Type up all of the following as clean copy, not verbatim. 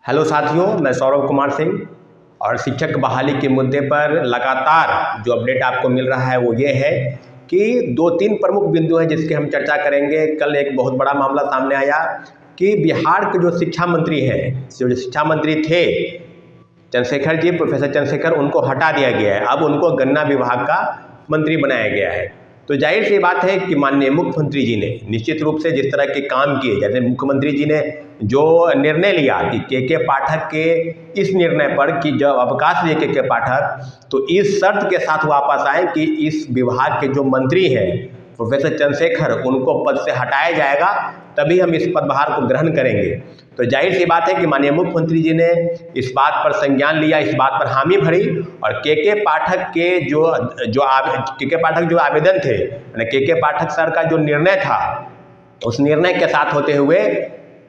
Hello साथियों, मैं सौरभ कुमार सिंह। और शिक्षक बहाली के मुद्दे पर लगातार जो अपडेट आपको मिल रहा है वो ये है कि दो तीन प्रमुख बिंदु हैं जिसकी हम चर्चा करेंगे। कल एक बहुत बड़ा मामला सामने आया कि बिहार के जो शिक्षा मंत्री हैं, जो शिक्षा मंत्री थे चंद्रशेखर जी, प्रोफेसर चंद्रशेखर, उनको हटा दिया गया है। अब उनको गन्ना विभाग का मंत्री बनाया गया है। तो जाहिर सी बात है कि माननीय मुख्यमंत्री जी ने निश्चित रूप से जिस तरह के काम किए, जैसे मुख्यमंत्री जी ने जो निर्णय लिया कि के पाठक के इस निर्णय पर कि जब अवकाश लिए के पाठक, तो इस शर्त के साथ वापस आए कि इस विभाग के जो मंत्री हैं प्रोफेसर चंद्रशेखर, उनको पद से हटाया जाएगा, तभी हम इस पदभार को ग्रहण करेंगे। तो जाहिर सी बात है कि माननीय मुख्यमंत्री जी ने इस बात पर संज्ञान लिया, इस बात पर हामी भरी, और के पाठक के जो आवेदन थे, के पाठक सर का जो निर्णय था, उस निर्णय के साथ होते हुए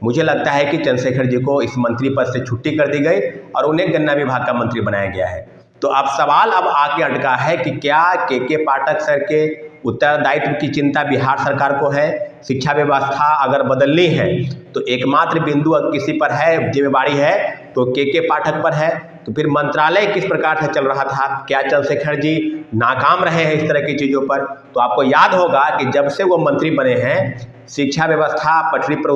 मुझे लगता है कि चंद्रशेखर जी को इस मंत्री पद से छुट्टी कर दी गई और उन्हें गन्ना विभाग का मंत्री बनाया गया है। तो अब सवाल आके अटका है कि क्या के पाठक सर के उत्तरदायित्व की चिंता बिहार सरकार को है? शिक्षा व्यवस्था अगर बदलनी है तो एकमात्र बिंदु किसी पर है, जिम्मेवारी है तो के पाठक पर है। तो फिर मंत्रालय किस प्रकार से चल रहा था? क्या चंद्रशेखर जी नाकाम रहे हैं इस तरह की चीज़ों पर? तो आपको याद होगा कि जब से वो मंत्री बने हैं, शिक्षा व्यवस्था पटरी पर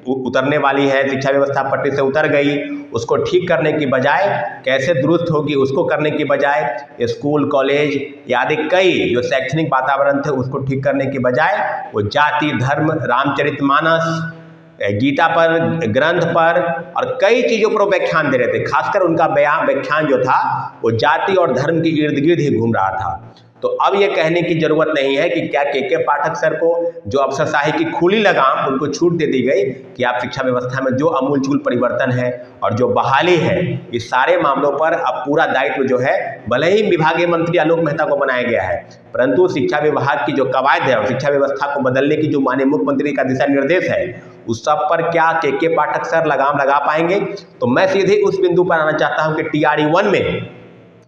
उतरने वाली है, शिक्षा व्यवस्था पटरी से उतर गई। उसको ठीक करने की बजाय कैसे दुरुस्त होगी उसको करने की बजाय स्कूल, कॉलेज आदि कई जो शैक्षणिक वातावरण थे उसको ठीक करने की बजाय वो जाति, धर्म, रामचरितमानस, गीता पर, ग्रंथ पर और कई चीज़ों पर व्याख्यान दे रहे थे। खासकर उनका व्याख्यान जो था वो जाति और धर्म के इर्द गिर्द ही घूम रहा था। तो अब ये कहने की ज़रूरत नहीं है कि क्या के पाठक सर को जो अफसरशाही की खुली लगाम उनको छूट दे दी गई कि आप शिक्षा व्यवस्था में जो अमूलचूल परिवर्तन है और जो बहाली है, इस सारे मामलों पर अब पूरा दायित्व जो है, भले ही विभागीय मंत्री आलोक मेहता को बनाया गया है, परंतु शिक्षा विभाग की जो कवायद है और शिक्षा व्यवस्था को बदलने की जो माननीय मुख्यमंत्री का दिशा निर्देश है, उस सब पर क्या के पाठक सर लगाम लगा पाएंगे? तो मैं सीधे उस बिंदु पर आना चाहता हूँ कि TRE-1 में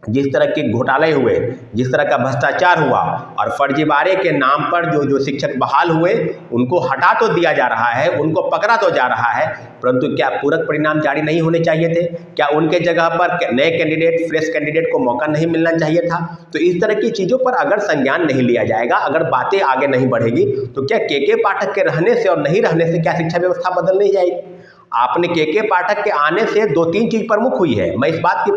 जिस तरह के घोटाले हुए, जिस तरह का भ्रष्टाचार हुआ और फर्जीवाड़े के नाम पर जो शिक्षक बहाल हुए, उनको हटा तो दिया जा रहा है, उनको पकड़ा तो जा रहा है, परंतु क्या पूरक परिणाम जारी नहीं होने चाहिए थे? क्या उनके जगह पर नए कैंडिडेट, फ्रेश कैंडिडेट को मौका नहीं मिलना चाहिए था? तो इस तरह की चीज़ों पर अगर संज्ञान नहीं लिया जाएगा, अगर बातें आगे नहीं बढ़ेगी, तो क्या के पाठक के रहने से और नहीं रहने से क्या शिक्षा व्यवस्था बदल नहीं जाएगी? आपने के पाठक के आने से दो तीन चीज़ प्रमुख हुई है। मैं इस बात की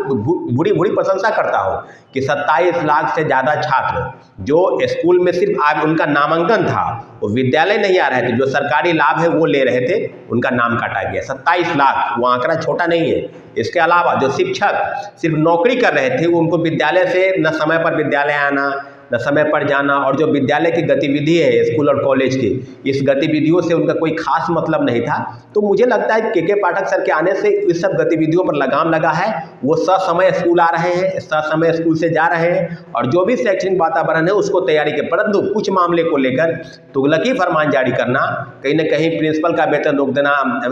बड़ी प्रशंसा करता हूँ कि 27 लाख से ज़्यादा छात्र जो स्कूल में सिर्फ आज उनका नामांकन था, वो विद्यालय नहीं आ रहे थे, जो सरकारी लाभ है वो ले रहे थे, उनका नाम काटा गया। 27 लाख, वो आंकड़ा छोटा नहीं है। इसके अलावा जो शिक्षक सिर्फ नौकरी कर रहे थे, वो उनको विद्यालय से न समय पर विद्यालय आना, न समय पर जाना, और जो विद्यालय की गतिविधि है स्कूल और कॉलेज की, इस गतिविधियों से उनका कोई खास मतलब नहीं था। तो मुझे लगता है के पाठक सर के आने से इस सब गतिविधियों पर लगाम लगा है। वो ससमय स्कूल आ रहे हैं, ससमय स्कूल से जा रहे हैं, और जो भी शैक्षणिक वातावरण है उसको तैयारी के, परंतु कुछ मामले को लेकर तुगलकी फरमान जारी करना, कहीं ना कहीं प्रिंसिपल का वेतन रोक देना,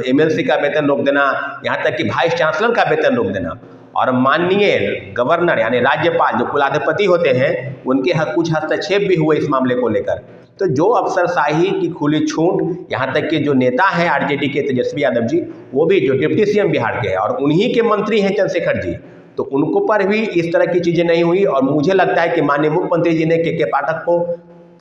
MLC का वेतन रोक देना, यहाँ तक कि वाइस चांसलर का वेतन रोक देना, और माननीय गवर्नर यानी राज्यपाल जो कुलाधिपति होते हैं, उनके कुछ हस्तक्षेप भी हुए इस मामले को लेकर। तो जो अफसरशाही की खुली छूट, यहाँ तक कि जो नेता हैं RJD के तेजस्वी यादव जी, वो भी जो डिप्टी CM बिहार के हैं और उन्हीं के मंत्री हैं चंद्रशेखर जी, तो उनको पर भी इस तरह की चीज़ें नहीं हुई। और मुझे लगता है कि माननीय मुख्यमंत्री जी ने के पाठक को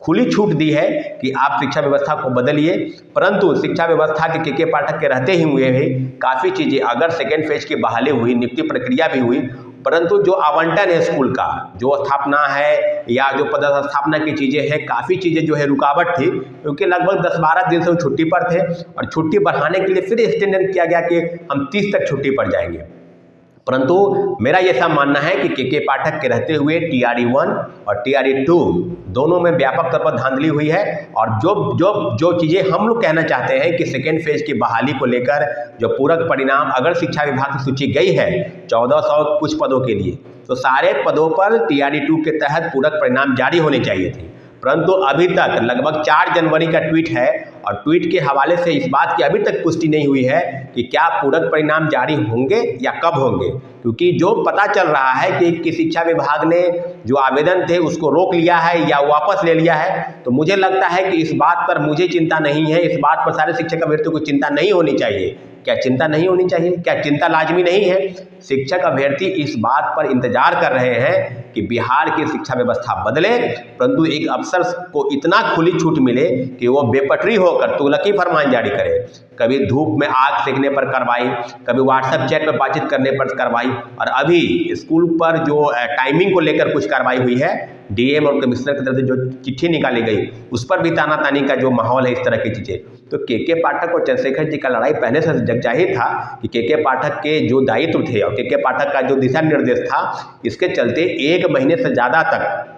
खुली छूट दी है कि आप शिक्षा व्यवस्था को बदलिए, परंतु शिक्षा व्यवस्था के पाठक के रहते ही हुए भी काफ़ी चीज़ें, अगर सेकेंड फेज की बहाली हुई, नियुक्ति प्रक्रिया भी हुई, परंतु जो आवंटन है स्कूल का, जो स्थापना है या जो पदस्थापना की चीज़ें हैं, काफ़ी चीज़ें जो है रुकावट थी, क्योंकि लगभग 10-12 दिन से वो छुट्टी पर थे, और छुट्टी बढ़ाने के लिए फिर एक्सटेंड किया गया कि हम 30 तक छुट्टी पर जाएंगे। परंतु मेरा ये सब मानना है कि के पाठक के रहते हुए TRE-1 और TRE-2 दोनों में व्यापक तौर पर धांधली हुई है। और जो चीज़ें हम लोग कहना चाहते हैं कि सेकेंड फेज की बहाली को लेकर जो पूरक परिणाम अगर शिक्षा विभाग की सूची गई है 1400 कुछ पदों के लिए, तो सारे पदों पर TRE-2 के तहत पूरक परिणाम जारी होने चाहिए थे, परंतु अभी तक लगभग 4 जनवरी का ट्वीट है, और ट्वीट के हवाले से इस बात की अभी तक पुष्टि नहीं हुई है कि क्या पूरक परिणाम जारी होंगे या कब होंगे, क्योंकि जो पता चल रहा है कि शिक्षा विभाग ने जो आवेदन थे उसको रोक लिया है या वापस ले लिया है। तो मुझे लगता है कि इस बात पर मुझे चिंता नहीं है, इस बात पर सारे शिक्षक अभ्यर्थियों को चिंता नहीं होनी चाहिए क्या चिंता नहीं होनी चाहिए? क्या चिंता लाजमी नहीं है? शिक्षक अभ्यर्थी इस बात पर इंतजार कर रहे हैं कि बिहार की शिक्षा व्यवस्था बदले, परंतु एक अफसर को इतना खुली छूट मिले कि वो बेपटरी होकर तुगलकी फरमान जारी करे। कभी धूप में आग सेकने पर कार्रवाई, कभी व्हाट्सएप चैट पर बातचीत करने पर कार्रवाई, और अभी स्कूल पर जो टाइमिंग को लेकर कुछ कार्रवाई हुई है, डीएम और कमिश्नर की तरफ से जो चिट्ठी निकाली गई उस पर भी तानातानी का जो माहौल है, इस तरह की चीज़ें। तो के पाठक और चंद्रशेखर जी का लड़ाई पहले से जगजाहिर था कि के पाठक के जो दायित्व थे और के पाठक का जो दिशा निर्देश था, इसके चलते 1 महीने से ज़्यादा तक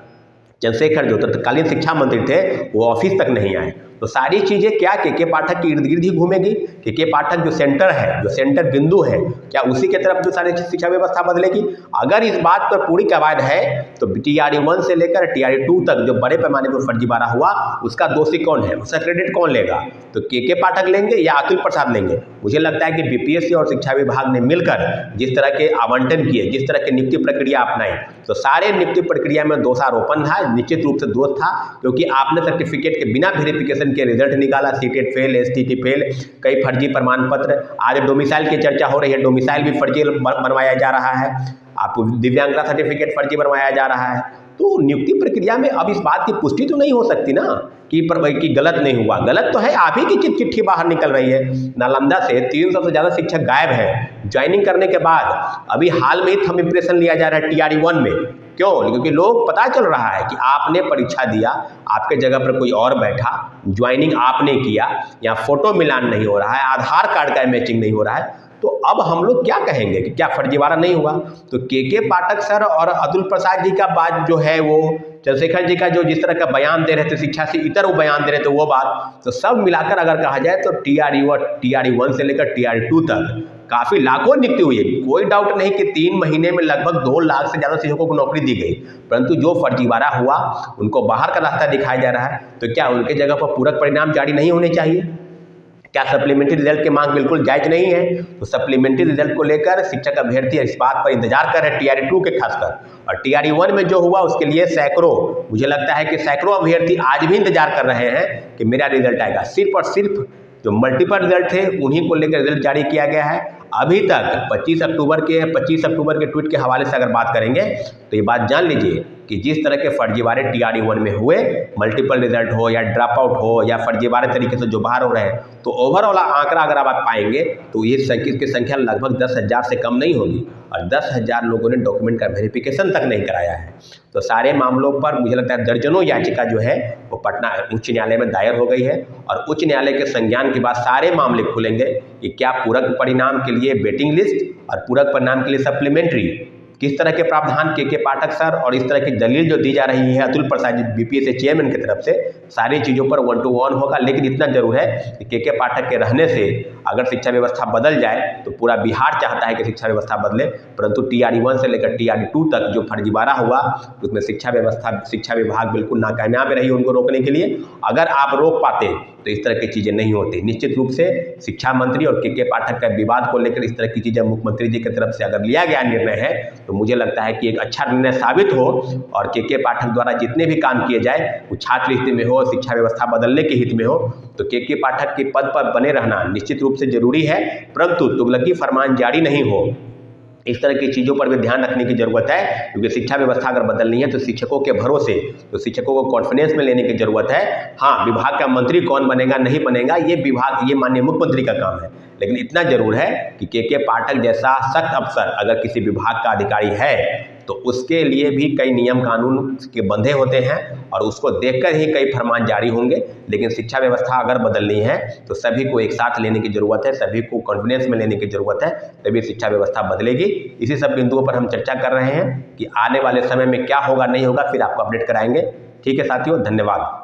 चंद्रशेखर जो तत्कालीन शिक्षा मंत्री थे वो ऑफिस तक नहीं आए। तो सारी चीज़ें क्या के पाठक के इर्द गिर्द ही घूमेगी? के पाठक जो सेंटर है, जो सेंटर बिंदु है, क्या उसी के तरफ जो सारी शिक्षा व्यवस्था बदलेगी? अगर इस बात पर पूरी कवायद है तो TRE 1 से लेकर TRE 2 तक जो बड़े पैमाने पर फर्जीवाड़ा हुआ, उसका दोषी कौन है? उसका क्रेडिट कौन लेगा? तो के पाठक लेंगे या अतुल प्रसाद लेंगे? मुझे लगता है कि बीपीएससी और शिक्षा विभाग ने मिलकर जिस तरह के आवंटन किए, जिस तरह की नियुक्ति प्रक्रिया अपनाई, तो सारे नियुक्ति प्रक्रिया में दोषारोपण था, निश्चित रूप से दोष था, क्योंकि आपने सर्टिफिकेट के बिना वेरिफिकेशन के रिजल्ट निकाला, सीटेट फेल, एसटीटी फेल, कई फर्जी प्रमाण पत्र। आज डोमिसाइल की चर्चा हो रही है, डोमिसाइल भी फर्जी बनवाया जा रहा है, आपको दिव्यांगता सर्टिफिकेट फर्जी बनवाया जा रहा है। तो नियुक्ति प्रक्रिया में अब इस बात की पुष्टि तो नहीं हो सकती ना कि गलत नहीं हुआ। गलत तो है, आप ही की चिट्ठी बाहर निकल रही है। नालंदा से 300 से ज़्यादा शिक्षक गायब हैं ज्वाइनिंग करने के बाद। अभी हाल में ही थंब इम्प्रेशन लिया जा रहा है TRE 1 में। क्यों? क्योंकि लोग पता चल रहा है कि आपने परीक्षा दिया, आपके जगह पर कोई और बैठा, ज्वाइनिंग आपने किया, या फोटो मिलान नहीं हो रहा है, आधार कार्ड का मैचिंग नहीं हो रहा है, तो अब हम लोग क्या कहेंगे कि क्या फर्जीवाड़ा नहीं हुआ? तो के पाठक सर और अतुल प्रसाद जी का बात जो है, वो चंद्रशेखर जी का जो जिस तरह का बयान दे रहे थे, शिक्षा से इतर वो बयान दे रहे थे, वो बात, तो सब मिलाकर अगर कहा जाए तो TRE 1 से लेकर TRE 2 तक काफ़ी लाखों नियुक्ति हुई है। कोई डाउट नहीं कि 3 महीने में लगभग 2 लाख से ज़्यादा शिक्षकों को नौकरी दी गई, परंतु जो फर्जीवाड़ा हुआ उनको बाहर का रास्ता दिखाया जा रहा है। तो क्या उनके जगह पर पूरक परिणाम जारी नहीं होने चाहिए? क्या सप्लीमेंट्री रिजल्ट की मांग बिल्कुल जायज नहीं है? तो सप्लीमेंट्री रिजल्ट को लेकर शिक्षक अभ्यर्थी इस बात पर इंतजार कर रहे हैं, TRE 2 के खासकर। और TRE 1 में जो हुआ उसके लिए सैकड़ों, मुझे लगता है कि सैकड़ों अभ्यर्थी आज भी इंतजार कर रहे हैं कि मेरा रिजल्ट आएगा। सिर्फ और सिर्फ जो मल्टीपल रिजल्ट थे उन्हीं को लेकर रिजल्ट जारी किया गया है। अभी तक 25 अक्टूबर के ट्वीट के हवाले से अगर बात करेंगे तो ये बात जान लीजिए कि जिस तरह के फर्जीवाड़े TRE 1 में हुए, मल्टीपल रिजल्ट हो या ड्रॉप आउट हो या फर्जीवाड़े तरीके से जो बाहर हो रहे हैं, तो ओवरऑल आंकड़ा अगर आप पाएंगे तो ये इसकी संख्या लगभग 10,000 से कम नहीं होगी, और 10,000 लोगों ने डॉक्यूमेंट का वेरिफिकेशन तक नहीं कराया है। तो सारे मामलों पर मुझे लगता है दर्जनों याचिका जो है वो पटना उच्च न्यायालय में दायर हो गई है, और उच्च न्यायालय के संज्ञान के बाद सारे मामले खुलेंगे कि क्या पूरक परिणाम के लिए वेटिंग लिस्ट और पूरक परिणाम के लिए सप्लीमेंट्री किस तरह के प्रावधान के पाठक सर और इस तरह की दलील जो दी जा रही है अतुल प्रसाद जी बीपीएससी चेयरमैन की तरफ से, सारी चीज़ों पर 1 to 1 होगा। लेकिन इतना जरूर है कि के पाठक के रहने से अगर शिक्षा व्यवस्था बदल जाए तो पूरा बिहार चाहता है कि शिक्षा व्यवस्था बदले, परंतु TRE 1 से लेकर TRE 2 तक जो फर्जीवाड़ा हुआ उसमें शिक्षा विभाग बिल्कुल नाकामयाब रही उनको रोकने के लिए। अगर आप रोक पाते तो इस तरह की चीज़ें नहीं होती। निश्चित रूप से शिक्षा मंत्री और के पाठक का विवाद को लेकर इस तरह की चीज़ें मुख्यमंत्री जी की तरफ से अगर लिया गया निर्णय है तो मुझे लगता है कि एक अच्छा निर्णय साबित हो, और के पाठक द्वारा जितने भी काम किए जाए वो छात्र हित में हो, शिक्षा व्यवस्था बदलने के हित में हो। तो के पाठक के पद पर बने रहना निश्चित रूप से जरूरी है, परंतु तुगलकी फरमान जारी नहीं हो, इस तरह की चीज़ों पर भी ध्यान रखने की ज़रूरत है। क्योंकि शिक्षा व्यवस्था अगर बदलनी है तो शिक्षकों के भरोसे, तो शिक्षकों को कॉन्फिडेंस में लेने की ज़रूरत है। हाँ, विभाग का मंत्री कौन बनेगा नहीं बनेगा ये माननीय मुख्यमंत्री का काम है, लेकिन इतना जरूर है कि के पाठक जैसा सख्त अफसर अगर किसी विभाग का अधिकारी है तो उसके लिए भी कई नियम कानून के बंधे होते हैं, और उसको देखकर ही कई फरमान जारी होंगे। लेकिन शिक्षा व्यवस्था अगर बदलनी है तो सभी को एक साथ लेने की ज़रूरत है, सभी को कॉन्फिडेंस में लेने की ज़रूरत है, तभी शिक्षा व्यवस्था बदलेगी। इसी सब बिंदुओं पर हम चर्चा कर रहे हैं कि आने वाले समय में क्या होगा नहीं होगा, फिर आपको अपडेट कराएंगे। ठीक है साथियों, धन्यवाद।